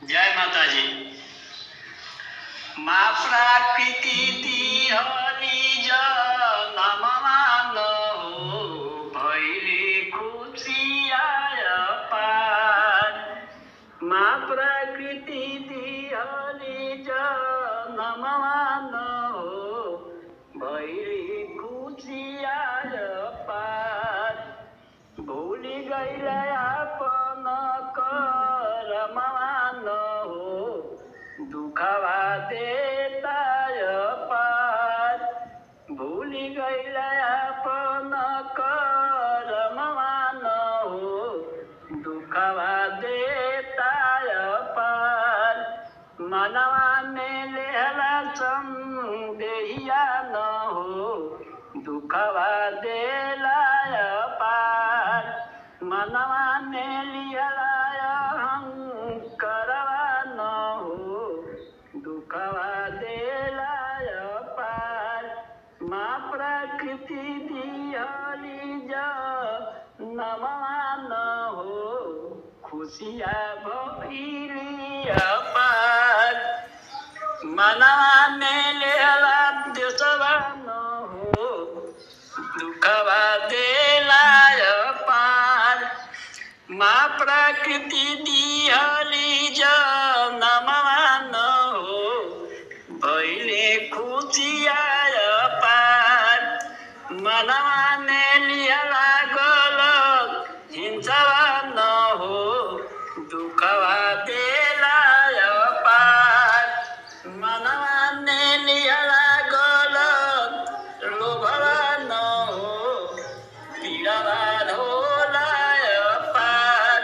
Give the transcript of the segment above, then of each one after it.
जय माता जी। माँ प्रकृति दिहली जनमान हो भैली खुशियाय पार। माँ प्रकृति दिहली जनमान हो भैली खुशियाय पार। भूली गईल अपन करमान हो दुखवा देताय पार। भूली गईल अपन करमान हो दुखवा देताय पार। मनवा में लेहला संदेहिया न हो दुखवा देलाय पार। मनवा में लिहला अहंकारवा न हो दुखवा देलाय पार। माँ प्रकृति दिहली जनमान हो खुशिया भइली अपार। मनवा में लेहला देशवा न हो दुखवा देलाय पार। माँ प्रकृति दिहली जनमान हो भइले खुशियाय पार। मनवा में लिहला गलत हिंसवा न हो दुखवा देलाय पार। मनवा में लिहला गलत लोभवा न हो पीड़ावा ढोलाय पार।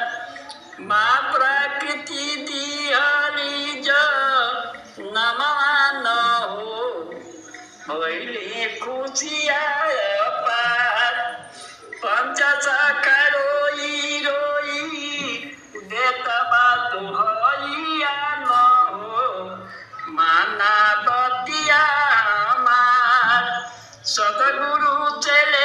माँ प्रकृति दिहली जनमान हो भइले खुशियाय पार। पंचसखा रोई रोई देतबा दोहैया न हो माना बतिया हमार। सतगुरु चले